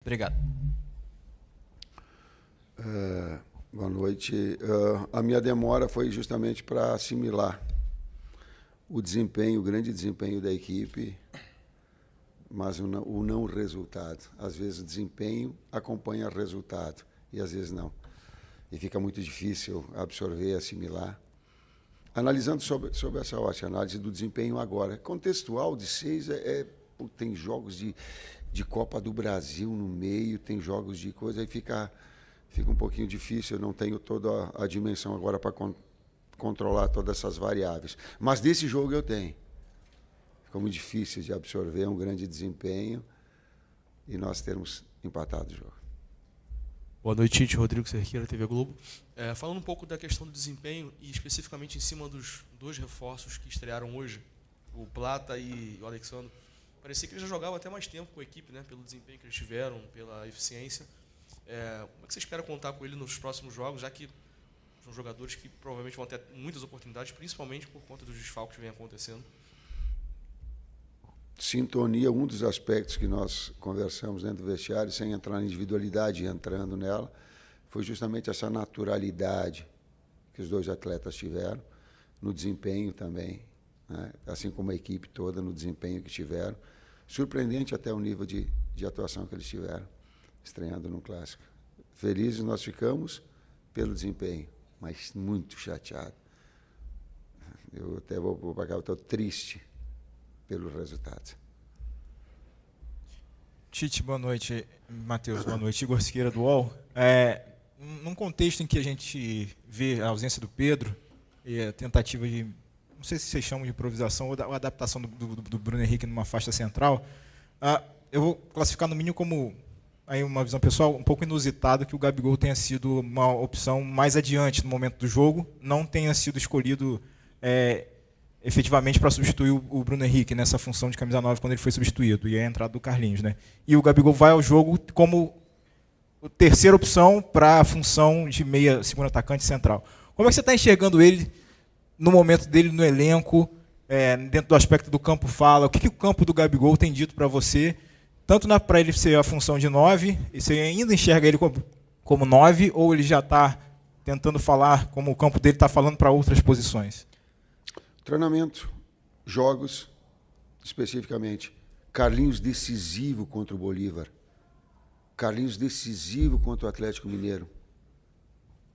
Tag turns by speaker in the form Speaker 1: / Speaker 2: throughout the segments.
Speaker 1: Obrigado.
Speaker 2: Boa noite. A minha demora foi justamente para assimilar o desempenho, o grande desempenho da equipe, mas o não resultado. Às vezes o desempenho acompanha o resultado e às vezes não. E fica muito difícil absorver, assimilar. Analisando sobre essa ótica, análise do desempenho agora. Contextual de 6 tem jogos de Copa do Brasil no meio, tem jogos de coisa, aí fica um pouquinho difícil, eu não tenho toda a dimensão agora para controlar todas essas variáveis. Mas desse jogo eu tenho. Ficou muito difícil de absorver um grande desempenho e nós termos empatado o jogo.
Speaker 3: Boa noite, Tite. Rodrigo Cerqueira, TV Globo. Falando um pouco da questão do desempenho e especificamente em cima dos dois reforços que estrearam hoje, o Plata e o Alexandre, parecia que eles já jogavam até mais tempo com a equipe, né, pelo desempenho que eles tiveram, pela eficiência. Como é que você espera contar com ele nos próximos jogos, já que são jogadores que provavelmente vão ter muitas oportunidades, principalmente por conta dos desfalques que vem acontecendo?
Speaker 2: Sintonia, um dos aspectos que nós conversamos dentro do vestiário, sem entrar na individualidade, entrando nela, foi justamente essa naturalidade que os dois atletas tiveram, no desempenho também, né? Assim como a equipe toda, no desempenho que tiveram. Surpreendente até o nível de atuação que eles tiveram, estreando no Clássico. Felizes nós ficamos pelo desempenho, mas muito chateado. Eu até vou para cá, eu estou triste pelo resultado.
Speaker 4: Tite, boa noite. Matheus, boa noite. Igor Siqueira, do UOL. Num contexto em que a gente vê a ausência do Pedro e a tentativa de, não sei se vocês chamam de improvisação ou a adaptação do Bruno Henrique numa faixa central, eu vou classificar no mínimo como aí uma visão pessoal um pouco inusitada que o Gabigol tenha sido uma opção mais adiante no momento do jogo, não tenha sido escolhido efetivamente para substituir o Bruno Henrique nessa função de camisa 9 quando ele foi substituído, e a entrada do Carlinhos, né? E o Gabigol vai ao jogo como a terceira opção para a função de meia, segundo atacante central. Como é que você está enxergando ele no momento dele no elenco, dentro do aspecto do campo fala? O que o campo do Gabigol tem dito para você, tanto para ele ser a função de 9, e você ainda enxerga ele como 9, ou ele já está tentando falar como o campo dele está falando para outras posições?
Speaker 2: Treinamento, jogos, especificamente. Carlinhos decisivo contra o Bolívar. Carlinhos decisivo contra o Atlético Mineiro,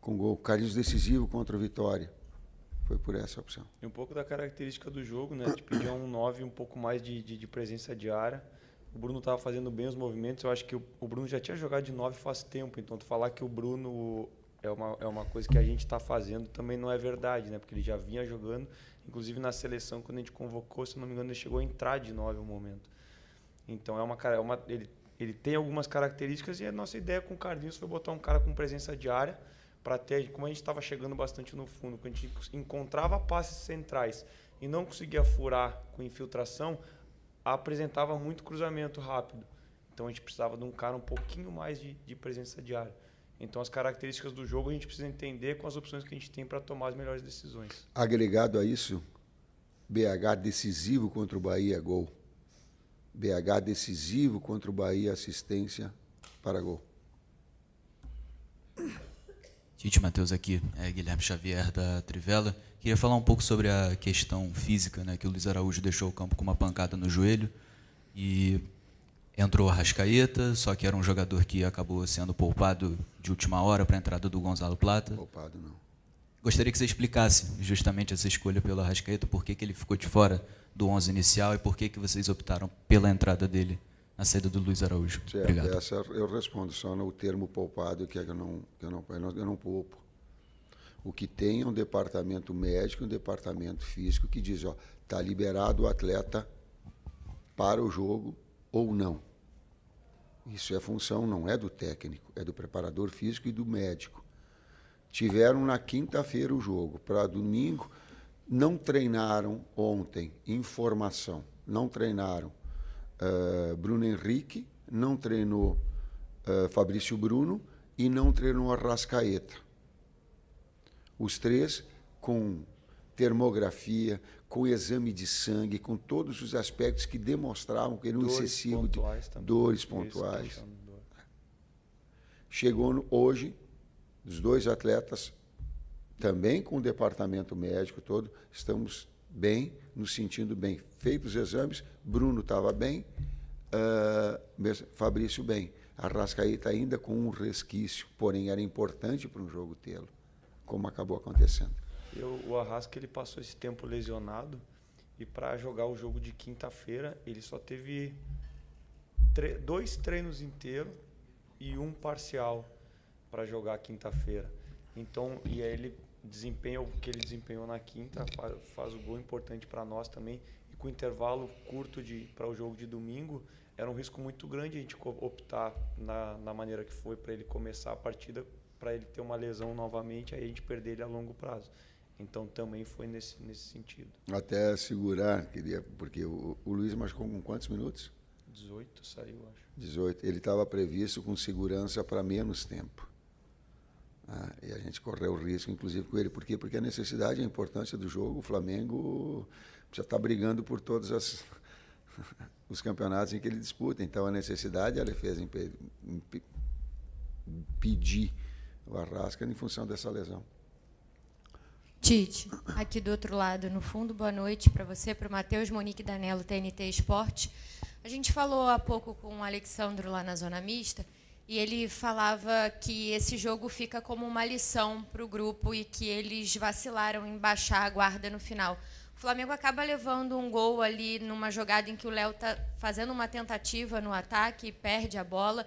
Speaker 2: com gol. Carlinhos decisivo contra o Vitória. Foi por essa opção.
Speaker 5: E um pouco da característica do jogo, né? De pedir um 9 um pouco mais de presença de área. O Bruno estava fazendo bem os movimentos. Eu acho que o Bruno já tinha jogado de 9 faz tempo. Então, tu falar que o Bruno é uma coisa que a gente está fazendo também não é verdade, né? Porque ele já vinha jogando. Inclusive na seleção, quando a gente convocou, se não me engano, ele chegou a entrar de 9 no momento. Então, ele tem algumas características e a nossa ideia com o Carlinhos foi botar um cara com presença de área para ter, como a gente estava chegando bastante no fundo, quando a gente encontrava passes centrais e não conseguia furar com infiltração, apresentava muito cruzamento rápido. Então, a gente precisava de um cara um pouquinho mais de presença de área. Então, as características do jogo a gente precisa entender com as opções que a gente tem para tomar as melhores decisões.
Speaker 2: Agregado a isso, BH decisivo contra o Bahia, gol. BH decisivo contra o Bahia, assistência para gol.
Speaker 1: Tite, Matheus aqui, Guilherme Xavier da Trivela. Queria falar um pouco sobre a questão física, né, que o Luiz Araújo deixou o campo com uma pancada no joelho e entrou o Arrascaeta, só que era um jogador que acabou sendo poupado de última hora para a entrada do Gonzalo Plata.
Speaker 2: Poupado não.
Speaker 1: Gostaria que você explicasse justamente essa escolha pelo Arrascaeta, por que ele ficou de fora do 11 inicial e por que vocês optaram pela entrada dele na saída do Luiz Araújo.
Speaker 2: Certo,
Speaker 1: obrigado.
Speaker 2: Essa eu respondo só no termo poupado, que eu não poupo. O que tem é um departamento médico, um departamento físico que diz, está liberado o atleta para o jogo ou não. Isso é função, não é do técnico, é do preparador físico e do médico. Tiveram na quinta-feira o jogo, para domingo não treinaram ontem, informação, não treinaram Bruno Henrique, não treinou Fabrício Bruno e não treinou Arrascaeta. Os três com termografia, com exame de sangue, com todos os aspectos que demonstravam que era um excessivo de dores pontuais. Chegou hoje, os 2 atletas, também com o departamento médico todo, estamos bem, nos sentindo bem. Feitos os exames, Bruno estava bem, Fabrício bem. Arrascaeta ainda com um resquício, porém era importante para um jogo tê-lo, como acabou acontecendo.
Speaker 5: O Arrasca, ele passou esse tempo lesionado e para jogar o jogo de quinta-feira ele só teve 2 treinos inteiros e 1 parcial para jogar quinta-feira. Então, e aí ele desempenha o que ele desempenhou na quinta, faz o gol importante para nós também. E com intervalo curto para o jogo de domingo, era um risco muito grande a gente optar na maneira que foi para ele começar a partida, para ele ter uma lesão novamente, aí a gente perder ele a longo prazo. Então também foi nesse sentido.
Speaker 2: Até segurar, porque o Luiz machucou com quantos minutos?
Speaker 5: 18 saiu, acho.
Speaker 2: 18. Ele estava previsto com segurança para menos tempo. E a gente correu o risco, inclusive, com ele. Por quê? Porque a necessidade e a importância do jogo, o Flamengo já está brigando por todos os campeonatos em que ele disputa. Então, a necessidade, ela fez pedir o Arrasca em função dessa lesão.
Speaker 6: Tite, aqui do outro lado, no fundo, boa noite para você, para o Matheus, Monique Danello, TNT Esporte. A gente falou há pouco com o Alexandro lá na Zona Mista, e ele falava que esse jogo fica como uma lição para o grupo e que eles vacilaram em baixar a guarda no final. O Flamengo acaba levando um gol ali numa jogada em que o Léo está fazendo uma tentativa no ataque, perde a bola,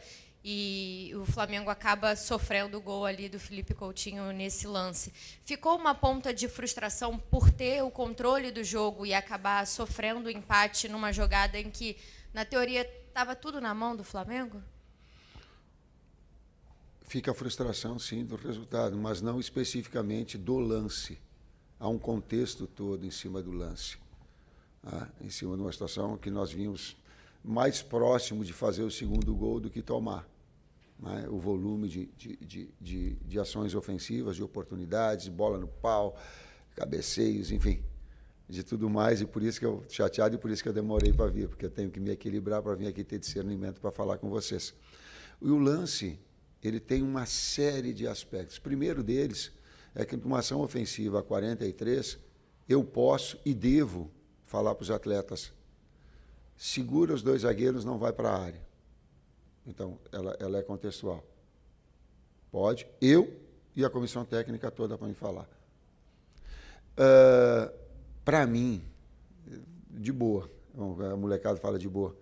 Speaker 6: e o Flamengo acaba sofrendo o gol ali do Felipe Coutinho nesse lance. Ficou uma ponta de frustração por ter o controle do jogo e acabar sofrendo o empate numa jogada em que, na teoria, estava tudo na mão do Flamengo?
Speaker 2: Fica a frustração, sim, do resultado, mas não especificamente do lance. Há um contexto todo em cima do lance. Em cima de uma situação que nós vimos mais próximo de fazer o segundo gol do que tomar. O volume de ações ofensivas, de oportunidades, bola no pau, cabeceios, enfim, de tudo mais. E por isso que eu chateado e por isso que eu demorei para vir, porque eu tenho que me equilibrar para vir aqui ter discernimento para falar com vocês. E o lance, ele tem uma série de aspectos. O primeiro deles é que numa ação ofensiva a 43, eu posso e devo falar para os atletas: segura os 2 zagueiros, não vai para a área. Então, ela é contextual. Pode, eu e a comissão técnica toda para me falar. Para mim, de boa, a molecada fala de boa,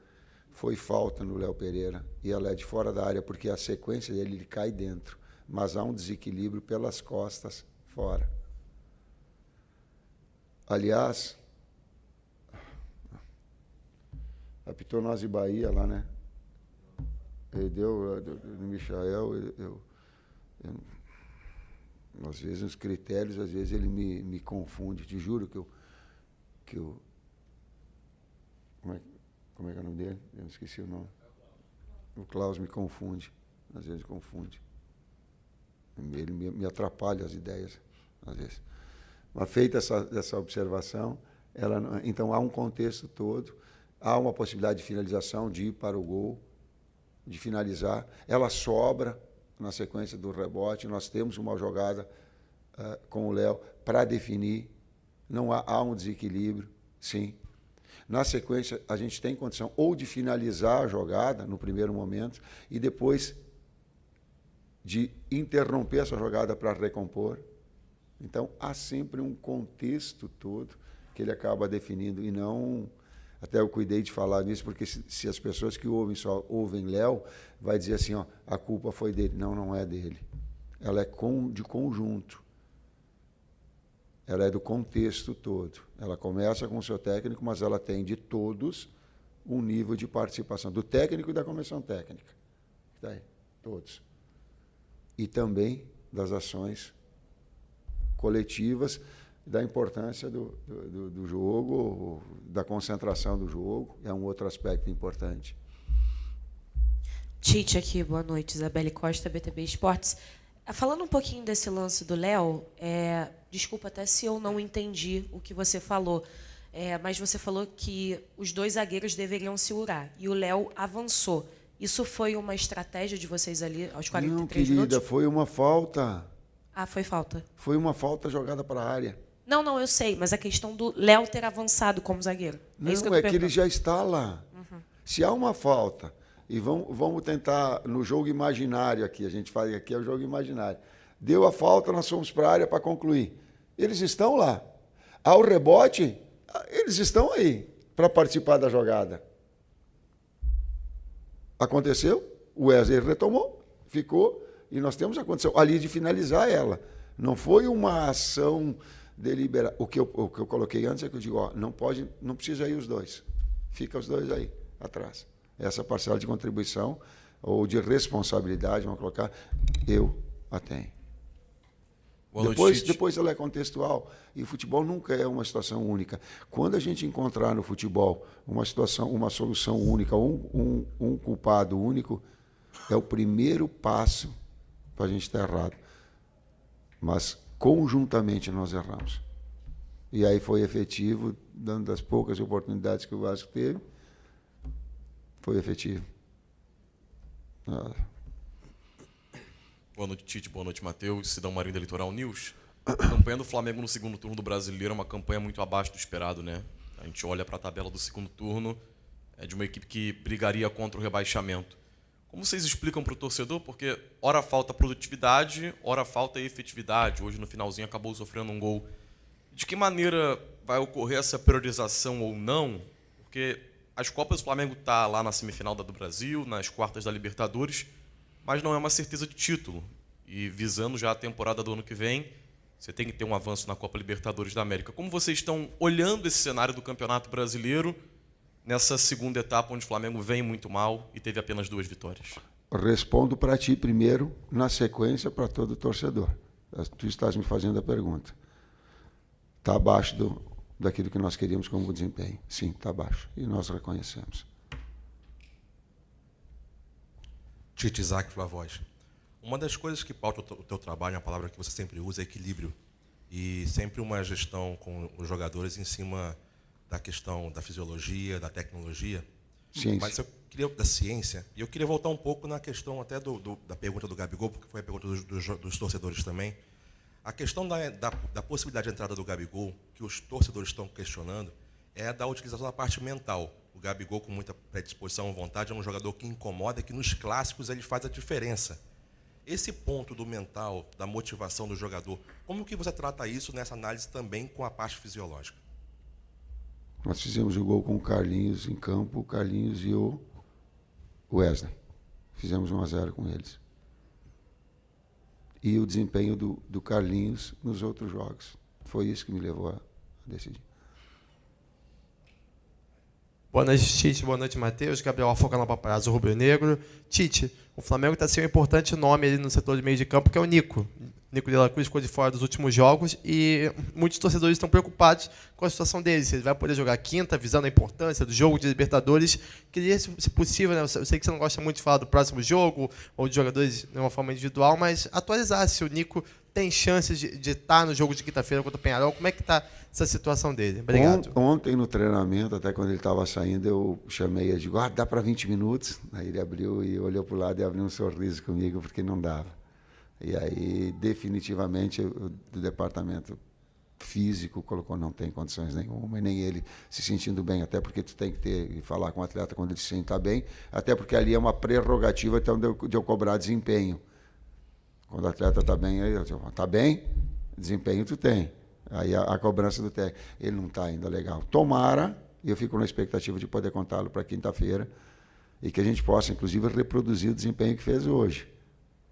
Speaker 2: foi falta no Léo Pereira e ela é de fora da área, porque a sequência dele ele cai dentro, mas há um desequilíbrio pelas costas fora. Aliás, apitou nós e Bahia lá, né? Ele deu no Michael, às vezes os critérios, às vezes ele me confunde. Te juro que eu como é que é o nome dele? Eu esqueci o nome. O Klaus me confunde, às vezes confunde. Ele me atrapalha as ideias, às vezes. Mas feita essa observação, então há um contexto todo, há uma possibilidade de finalização, de ir para o gol, de finalizar. Ela sobra na sequência do rebote. Nós temos uma jogada com o Léo para definir. Não há um desequilíbrio, sim. Na sequência, a gente tem condição ou de finalizar a jogada no primeiro momento e depois de interromper essa jogada para recompor. Então, há sempre um contexto todo que ele acaba definindo e não... Até eu cuidei de falar nisso, porque se as pessoas que ouvem só ouvem Léo, vai dizer assim, ó, a culpa foi dele. Não, não é dele. Ela é de conjunto. Ela é do contexto todo. Ela começa com o seu técnico, mas ela tem de todos um nível de participação, do técnico e da comissão técnica. Está aí, todos. E também das ações coletivas, da importância do jogo, da concentração do jogo, é um outro aspecto importante.
Speaker 7: Tite aqui, boa noite. Isabelle Costa, BTB Esportes. Falando um pouquinho desse lance do Léo, desculpa até se eu não entendi o que você falou, mas você falou que os 2 zagueiros deveriam segurar, e o Léo avançou. Isso foi uma estratégia de vocês ali aos
Speaker 2: Não,
Speaker 7: 43
Speaker 2: querida,
Speaker 7: minutos?
Speaker 2: foi uma falta.
Speaker 7: Ah, foi falta.
Speaker 2: Foi uma falta jogada para a área.
Speaker 7: Não, eu sei, mas a questão do Léo ter avançado como zagueiro.
Speaker 2: Não,
Speaker 7: isso que eu tô
Speaker 2: é que ele
Speaker 7: perguntando.
Speaker 2: já está lá. Se há uma falta, e vamos tentar, no jogo imaginário aqui, a gente faz aqui, é o jogo imaginário. Deu a falta, nós fomos para a área para concluir. Eles estão lá. Ao rebote, eles estão aí para participar da jogada. Aconteceu, o Wesley retomou, ficou, e nós temos a condição ali de finalizar ela. Não foi uma ação deliberada. O que eu coloquei antes é que eu digo, não precisa ir os dois. Fica os dois aí, atrás. Essa parcela de contribuição ou de responsabilidade, vamos colocar, eu a tenho. Depois ela é contextual. E o futebol nunca é uma situação única. Quando a gente encontrar no futebol uma solução única, um culpado único, é o primeiro passo para a gente estar errado. Mas conjuntamente nós erramos. E aí foi efetivo, dando das poucas oportunidades que o Vasco teve, foi efetivo.
Speaker 8: Boa noite, Tite. Boa noite, Matheus. Sidão Marinho da Litoral News. A campanha do Flamengo no segundo turno do Brasileiro é uma campanha muito abaixo do esperado, né? A gente olha para a tabela do segundo turno, é de uma equipe que brigaria contra o rebaixamento. Como vocês explicam para o torcedor? Porque ora falta produtividade, ora falta efetividade. Hoje, no finalzinho, acabou sofrendo um gol. De que maneira vai ocorrer essa priorização ou não? Porque as Copas do Flamengo está lá na semifinal da do Brasil, nas quartas da Libertadores, mas não é uma certeza de título. E visando já a temporada do ano que vem, você tem que ter um avanço na Copa Libertadores da América. Como vocês estão olhando esse cenário do Campeonato Brasileiro nessa segunda etapa onde o Flamengo vem muito mal e teve apenas 2 vitórias?
Speaker 2: Respondo para ti primeiro, na sequência para todo torcedor. Tu estás me fazendo a pergunta. Está abaixo daquilo que nós queríamos como desempenho. Sim, está abaixo. E nós reconhecemos.
Speaker 9: Tite, Isaac, Flavoz. Uma das coisas que pauta o teu trabalho, uma palavra que você sempre usa, é equilíbrio. E sempre uma gestão com os jogadores em cima da questão da fisiologia, da tecnologia.
Speaker 2: Ciência.
Speaker 9: Mas eu queria da ciência. E eu queria voltar um pouco na questão até da pergunta do Gabigol, porque foi a pergunta dos torcedores também. A questão da possibilidade de entrada do Gabigol, que os torcedores estão questionando, é da utilização da parte mental. O Gabigol, com muita predisposição, vontade, é um jogador que incomoda e que nos clássicos ele faz a diferença. Esse ponto do mental, da motivação do jogador, como que você trata isso nessa análise também com a parte fisiológica?
Speaker 2: Nós fizemos o gol com o Carlinhos em campo, o Carlinhos e o Wesley. Fizemos 1-0 com eles. E o desempenho do Carlinhos nos outros jogos. Foi isso que me levou a decidir.
Speaker 10: Boa noite, Tite. Boa noite, Matheus. Gabriel Afoca na Paparazzo Rubro Negro. Tite, o Flamengo está sendo um importante nome ali no setor de meio de campo, que é o Nico. Nico de la Cruz ficou de fora dos últimos jogos e muitos torcedores estão preocupados com a situação dele. Se ele vai poder jogar quinta, visando a importância do jogo de Libertadores. Queria, se possível, né, eu sei que você não gosta muito de falar do próximo jogo ou de jogadores de uma forma individual, mas atualizar se o Nico tem chances de estar no jogo de quinta-feira contra o Peñarol. Como é que está essa situação dele? Obrigado.
Speaker 2: Ontem no treinamento, até quando ele estava saindo, eu chamei ele e digo, dá para 20 minutos? Aí ele abriu e olhou para o lado e abriu um sorriso comigo, porque não dava. E aí, definitivamente, o departamento físico colocou, não tem condições nenhuma, e nem ele se sentindo bem, até porque tu tem que ter e falar com o atleta quando ele se sentar bem, até porque ali é uma prerrogativa até de eu cobrar desempenho. Quando o atleta está bem, aí eu digo, está bem, desempenho tu tem. Aí a cobrança do técnico. Ele não está ainda legal. Tomara, e eu fico na expectativa de poder contá-lo para quinta-feira, e que a gente possa, inclusive, reproduzir o desempenho que fez hoje.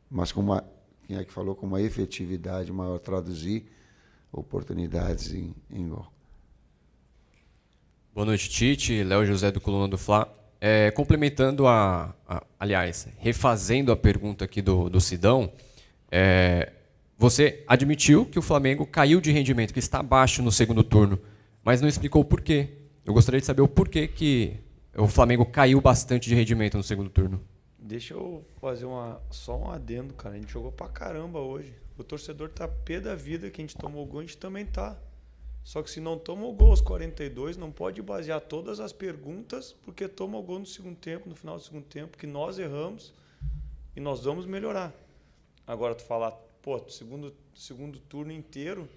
Speaker 2: Mas com uma, quem é que falou, com uma efetividade maior, traduzir oportunidades em gol.
Speaker 11: Boa noite, Tite. Léo José do Coluna do Fla. Complementando aliás, refazendo a pergunta aqui do Sidão, você admitiu que o Flamengo caiu de rendimento, que está abaixo no segundo turno, mas não explicou o porquê. Eu gostaria de saber o porquê que o Flamengo caiu bastante de rendimento no segundo turno.
Speaker 5: Deixa eu fazer só um adendo, cara. A gente jogou pra caramba hoje. O torcedor tá pé da vida que a gente tomou gol, a gente também tá. Só que se não toma o gol aos 42, não pode basear todas as perguntas porque toma o gol no segundo tempo, no final do segundo tempo, que nós erramos e nós vamos melhorar. Agora tu falar, pô, segundo turno inteiro,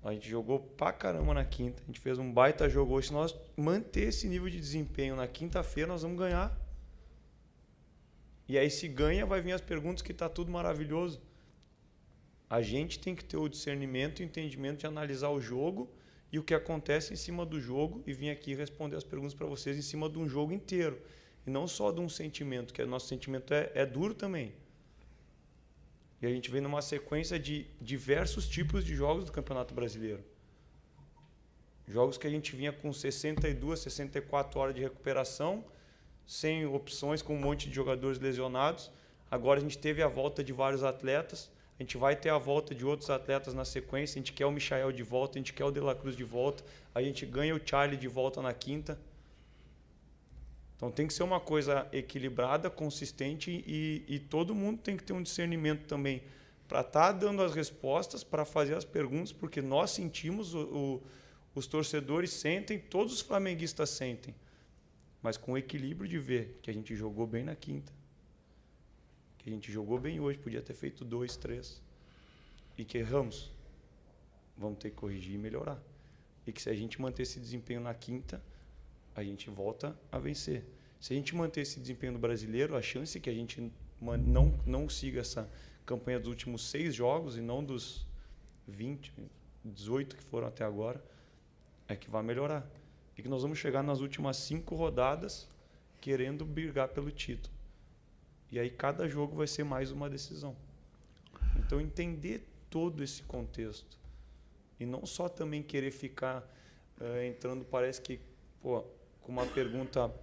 Speaker 5: a gente jogou pra caramba na quinta, a gente fez um baita jogo hoje. Se nós manter esse nível de desempenho na quinta-feira, nós vamos ganhar. E aí se ganha, vai vir as perguntas que tá tudo maravilhoso. A gente tem que ter o discernimento e o entendimento de analisar o jogo e o que acontece em cima do jogo e vir aqui responder as perguntas para vocês em cima de um jogo inteiro. E não só de um sentimento, que o nosso sentimento é duro também. E a gente vem numa sequência de diversos tipos de jogos do Campeonato Brasileiro. Jogos que a gente vinha com 62, 64 horas de recuperação, sem opções, com um monte de jogadores lesionados. Agora a gente teve a volta de vários atletas. A gente vai ter a volta de outros atletas na sequência. A gente quer o Michael de volta, a gente quer o De La Cruz de volta. A gente ganha o Charlie de volta na quinta. Então tem que ser uma coisa equilibrada, consistente e todo mundo tem que ter um discernimento também para estar dando as respostas, para fazer as perguntas, porque nós sentimos, os torcedores sentem, todos os flamenguistas sentem. Mas com o equilíbrio de ver que a gente jogou bem na quinta. Que a gente jogou bem hoje, podia ter feito 2, 3. E que erramos. Vamos ter que corrigir e melhorar. E que se a gente manter esse desempenho na quinta, a gente volta a vencer. Se a gente manter esse desempenho no brasileiro, a chance que a gente não siga essa campanha dos últimos 6 jogos e não dos 20, 18 que foram até agora, é que vai melhorar. E que nós vamos chegar nas últimas 5 rodadas querendo brigar pelo título. E aí cada jogo vai ser mais uma decisão. Então entender todo esse contexto. E não só também querer ficar entrando, parece que, com uma pergunta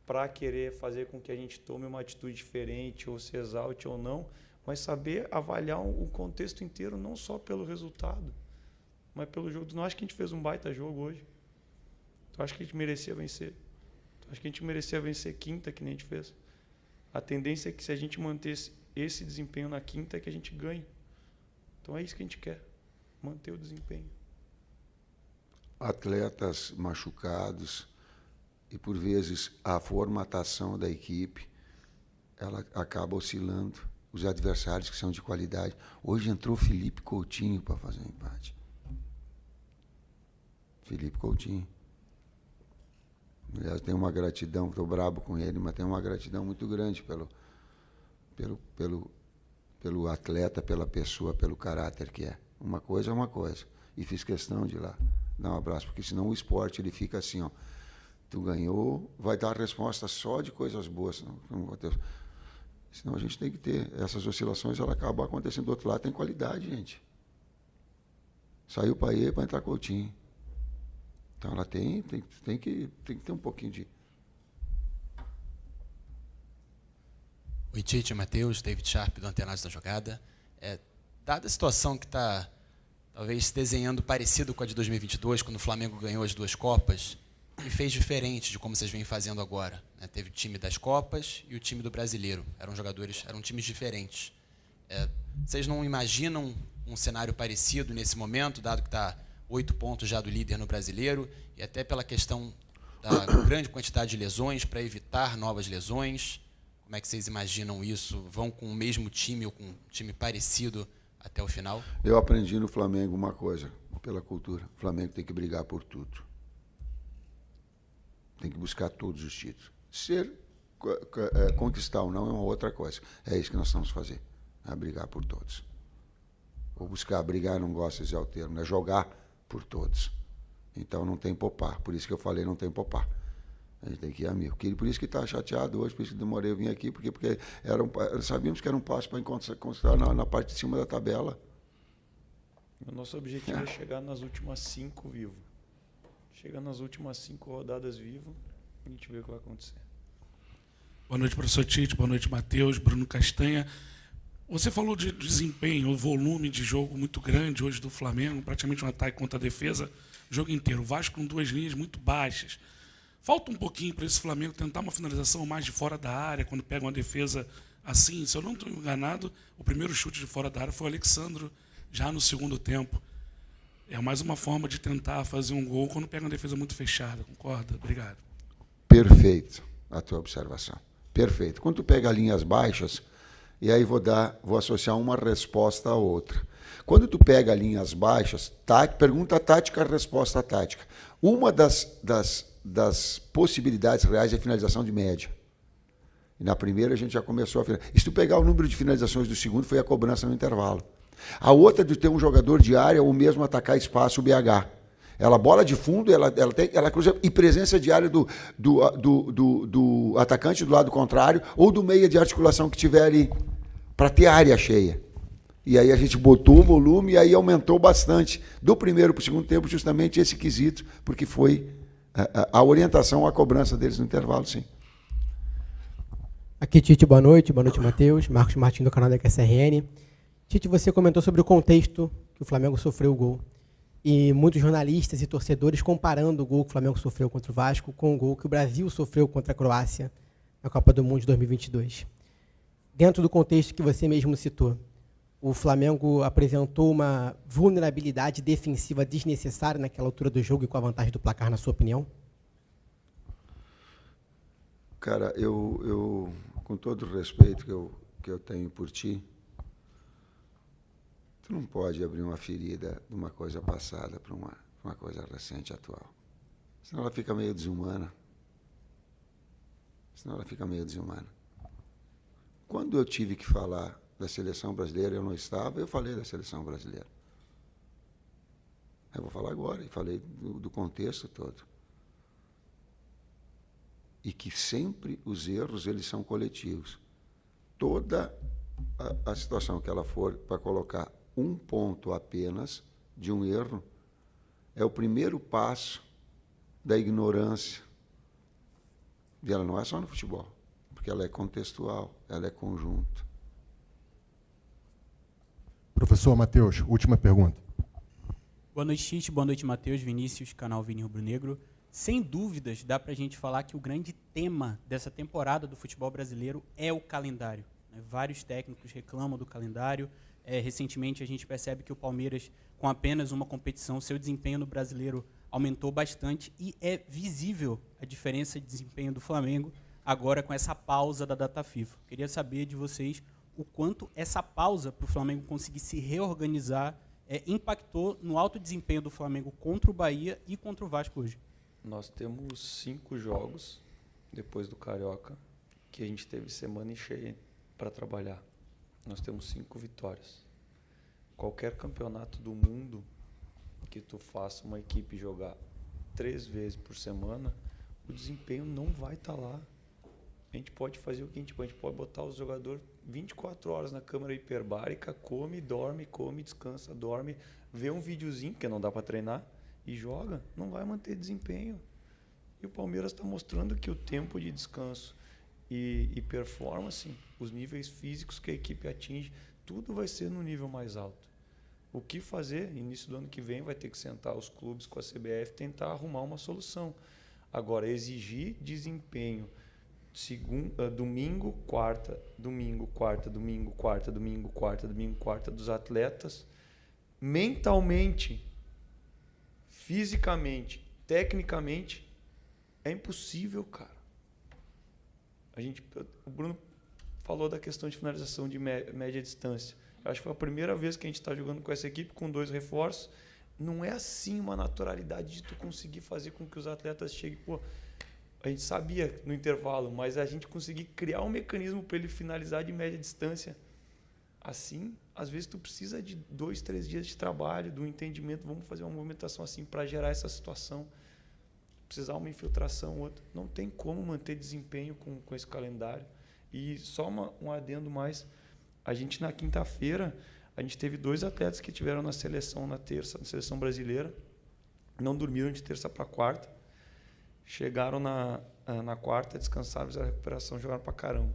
Speaker 5: para querer fazer com que a gente tome uma atitude diferente, ou se exalte ou não, mas saber avaliar o contexto inteiro, não só pelo resultado, mas pelo jogo. Não acho que a gente fez um baita jogo hoje. Eu acho que a gente merecia vencer. Eu acho que a gente merecia vencer quinta, que nem a gente fez. A tendência é que se a gente mantesse esse desempenho na quinta, é que a gente ganhe. Então é isso que a gente quer, manter o desempenho.
Speaker 2: Atletas machucados e, por vezes, a formatação da equipe, ela acaba oscilando. Os adversários que são de qualidade. Hoje entrou Felipe Coutinho para fazer um empate. Felipe Coutinho. Aliás, tenho uma gratidão, estou brabo com ele, mas tenho uma gratidão muito grande pelo atleta, pela pessoa, pelo caráter que é. Uma coisa é uma coisa. E fiz questão de ir lá dar um abraço, porque senão o esporte ele fica assim, ó. Tu ganhou, vai dar resposta só de coisas boas. Senão a gente tem que ter. Essas oscilações, elas acabam acontecendo do outro lado, tem qualidade, gente. Saiu para ir para entrar Coutinho. Então ela tem que ter um pouquinho de...
Speaker 1: Oi, Tite, Matheus, David Sharp do Antenados da Jogada. Dada a situação que está talvez se desenhando parecido com a de 2022, quando o Flamengo ganhou as 2 Copas, e fez diferente de como vocês vêm fazendo agora, né? Teve o time das Copas e o time do Brasileiro. Eram times diferentes. Vocês não imaginam um cenário parecido nesse momento, dado que está 8 pontos já do líder no Brasileiro, e até pela questão da grande quantidade de lesões, para evitar novas lesões? Como é que vocês imaginam isso? Vão com o mesmo time ou com um time parecido até o final?
Speaker 2: Eu aprendi no Flamengo uma coisa, pela cultura. O Flamengo tem que brigar por tudo. Tem que buscar todos os títulos. Conquistar ou não é uma outra coisa. É isso que nós estamos fazendo. É brigar por todos. Ou buscar, brigar, não gosto de dizer o termo, é jogar por todos. Então não tem popar. Por isso que eu falei, não tem popar. A gente tem que ir a mil. Por isso que está chateado hoje, por isso que demorei a vir aqui, porque sabíamos que era um passo para encontrar na parte de cima da tabela.
Speaker 5: O nosso objetivo é chegar nas últimas 5 vivo. Chegar nas últimas 5 rodadas vivo, a gente vê o que vai acontecer.
Speaker 12: Boa noite, professor Tite. Boa noite, Matheus. Bruno Castanha. Você falou de desempenho, o volume de jogo muito grande hoje do Flamengo, praticamente um ataque contra a defesa, o jogo inteiro. O Vasco com 2 linhas muito baixas. Falta um pouquinho para esse Flamengo tentar uma finalização mais de fora da área, quando pega uma defesa assim. Se eu não estou enganado, o primeiro chute de fora da área foi o Alexandro, já no segundo tempo. É mais uma forma de tentar fazer um gol quando pega uma defesa muito fechada, concorda? Obrigado.
Speaker 2: Perfeito a tua observação. Perfeito. Quando tu pega linhas baixas, e aí vou associar uma resposta a outra. Quando tu pega linhas baixas, pergunta tática, resposta tática. Uma das possibilidades reais é finalização de média. E na primeira a gente já começou a finalizar. E se tu pegar o número de finalizações do segundo, foi a cobrança no intervalo. A outra de ter um jogador de área ou mesmo atacar espaço, o BH. Ela bola de fundo, ela cruza, e presença de área do atacante do lado contrário ou do meia de articulação que tiver ali, para ter área cheia. E aí a gente botou o volume e aí aumentou bastante. Do primeiro para o segundo tempo, justamente esse quesito, porque foi a orientação, a cobrança deles no intervalo, sim.
Speaker 13: Aqui, Tite, boa noite, Matheus. Marcos Martins, do canal da QSRN. Tite, você comentou sobre o contexto que o Flamengo sofreu o gol. E muitos jornalistas e torcedores comparando o gol que o Flamengo sofreu contra o Vasco com o gol que o Brasil sofreu contra a Croácia na Copa do Mundo de 2022. Dentro do contexto que você mesmo citou, o Flamengo apresentou uma vulnerabilidade defensiva desnecessária naquela altura do jogo e com a vantagem do placar, na sua opinião?
Speaker 2: Cara, eu com todo o respeito que eu tenho por ti, tu não pode abrir uma ferida de uma coisa passada para uma coisa recente, atual. Senão ela fica meio desumana. Quando eu tive que falar da seleção brasileira, eu não estava, eu falei da seleção brasileira. Eu vou falar agora, e falei do contexto todo. E que sempre os erros, eles são coletivos. Toda a situação que ela for para colocar um ponto apenas de um erro, é o primeiro passo da ignorância. E ela não é só no futebol, porque ela é contextual, ela é conjunto.
Speaker 14: Professor Matheus, última pergunta.
Speaker 15: Boa noite, Tite. Boa noite, Matheus, Vinícius, canal Vini Rubro Negro. Sem dúvidas, dá para a gente falar que o grande tema dessa temporada do futebol brasileiro é o calendário. Vários técnicos reclamam do calendário. Recentemente, a gente percebe que o Palmeiras, com apenas uma competição, seu desempenho no brasileiro aumentou bastante e é visível a diferença de desempenho do Flamengo agora com essa pausa da data FIFA. Queria saber de vocês o quanto essa pausa para o Flamengo conseguir se reorganizar impactou no alto desempenho do Flamengo contra o Bahia e contra o Vasco hoje.
Speaker 5: Nós temos 5 jogos depois do Carioca que a gente teve semana cheia para trabalhar. Nós temos 5 vitórias. Qualquer campeonato do mundo que tu faça uma equipe jogar 3 vezes por semana, o desempenho não vai estar lá. A gente pode fazer o que a gente pode botar os jogadores 24 horas na câmara hiperbárica, come, dorme, descansa, dorme, vê um videozinho, que não dá para treinar, e joga, não vai manter desempenho. E o Palmeiras está mostrando que o tempo de descanso e performance, os níveis físicos que a equipe atinge, tudo vai ser no nível mais alto. O que fazer? Início do ano que vem vai ter que sentar os clubes com a CBF e tentar arrumar uma solução. Agora, exigir desempenho domingo, quarta dos atletas, mentalmente, fisicamente, tecnicamente, é impossível, cara. O Bruno falou da questão de finalização de média distância. Eu acho que foi a primeira vez que a gente está jogando com essa equipe, com 2 reforços. Não é assim uma naturalidade de tu conseguir fazer com que os atletas cheguem... Pô, a gente sabia no intervalo, mas a gente conseguir criar um mecanismo para ele finalizar de média distância. Assim, às vezes tu precisa de 2, 3 dias de trabalho, do entendimento, vamos fazer uma movimentação assim para gerar essa situação. Precisar uma infiltração, outra. Não tem como manter desempenho com esse calendário. E só um adendo mais. A gente, na quinta-feira, a gente teve 2 atletas que tiveram na seleção na terça, na seleção brasileira. Não dormiram de terça para quarta. Chegaram na quarta, descansaram, fizeram a recuperação, jogaram para caramba.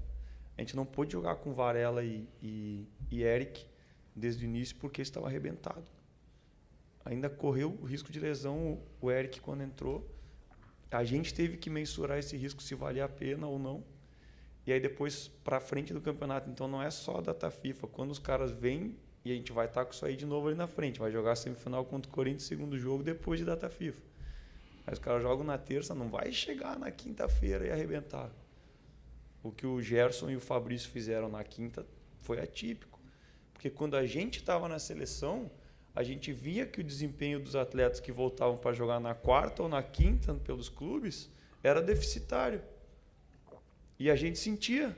Speaker 5: A gente não pôde jogar com Varela e Eric desde o início porque estava arrebentado. Ainda correu o risco de lesão o Eric quando entrou. A gente teve que mensurar esse risco, se valia a pena ou não. E aí depois, para frente do campeonato. Então não é só a data FIFA. Quando os caras vêm E a gente vai estar com isso aí de novo ali na frente. Vai jogar a semifinal contra o Corinthians, segundo jogo, depois de data FIFA. Mas os caras jogam na terça, não vai chegar na quinta-feira e arrebentar. O que o Gerson e o Fabrício fizeram na quinta foi atípico. Porque quando a gente estava na seleção, a gente via que o desempenho dos atletas que voltavam para jogar na quarta ou na quinta pelos clubes era deficitário. E a gente sentia,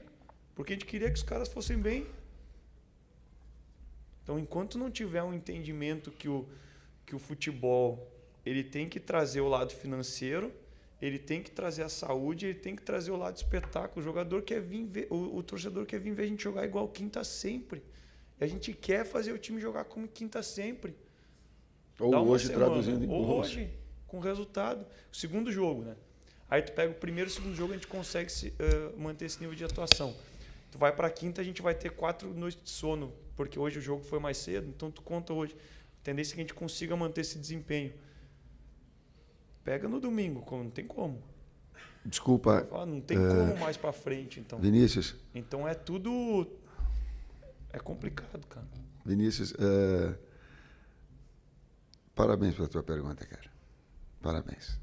Speaker 5: porque a gente queria que os caras fossem bem. Então, enquanto não tiver um entendimento que o futebol ele tem que trazer o lado financeiro, ele tem que trazer a saúde, ele tem que trazer o lado espetáculo. O jogador quer vir ver, o torcedor quer vir ver a gente jogar igual quinta sempre. E a gente quer fazer o time jogar como quinta sempre.
Speaker 2: Ou hoje traduzindo em
Speaker 5: ou hoje, com resultado. O segundo jogo, né? Aí tu pega o primeiro e o segundo jogo, a gente consegue manter esse nível de atuação. Tu vai para a quinta, a gente vai ter 4 noites de sono, porque hoje o jogo foi mais cedo, então tu conta hoje. A tendência é que a gente consiga manter esse desempenho. Pega no domingo, não tem como.
Speaker 2: Desculpa.
Speaker 5: Não tem como mais para frente, então.
Speaker 2: Vinícius.
Speaker 5: Então é tudo... É complicado, cara.
Speaker 2: Vinícius, parabéns pela tua pergunta, cara. Parabéns.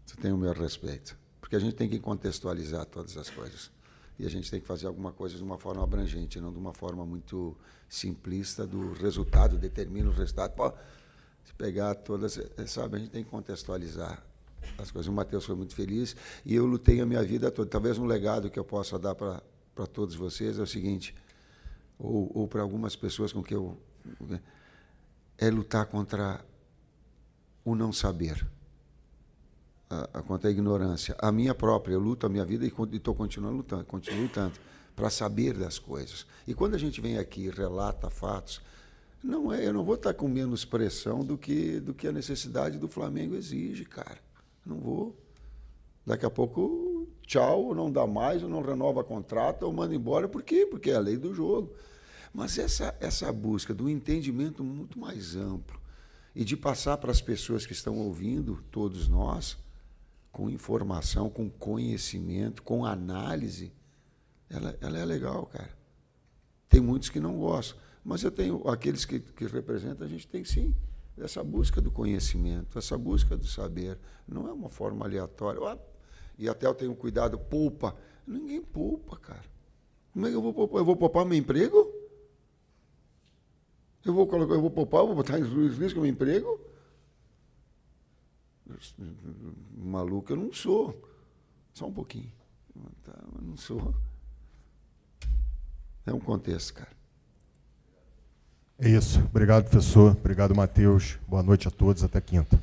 Speaker 2: Você tem o meu respeito. Porque a gente tem que contextualizar todas as coisas. E a gente tem que fazer alguma coisa de uma forma abrangente, não de uma forma muito simplista do resultado, determina o resultado. Pô, se pegar todas, sabe, a gente tem que contextualizar as coisas. O Matheus foi muito feliz e eu lutei a minha vida toda. Talvez um legado que eu possa dar para todos vocês é o seguinte, ou para algumas pessoas com que eu... é lutar contra o não saber. Contra a ignorância. A minha própria, eu luto a minha vida e estou continuando lutando, continuo lutando para saber das coisas. E quando a gente vem aqui e relata fatos, eu não vou estar com menos pressão do que a necessidade do Flamengo exige, cara. Não vou. Daqui a pouco, tchau, não dá mais, ou não renova contrato, ou manda embora. Por quê? Porque é a lei do jogo. Mas essa busca do entendimento muito mais amplo e de passar para as pessoas que estão ouvindo, todos nós, com informação, com conhecimento, com análise, ela é legal, cara. Tem muitos que não gostam, mas eu tenho aqueles que representam, a gente tem sim essa busca do conhecimento, essa busca do saber. Não é uma forma aleatória. E até eu tenho cuidado, poupa. Ninguém poupa, cara. Como é que eu vou poupar? Eu vou poupar meu emprego? Eu vou poupar, eu vou botar em risco meu emprego? Maluco eu não sou. Só um pouquinho. Eu não sou. É um contexto, cara.
Speaker 14: É isso. Obrigado, professor. Obrigado, Matheus. Boa noite a todos. Até quinta.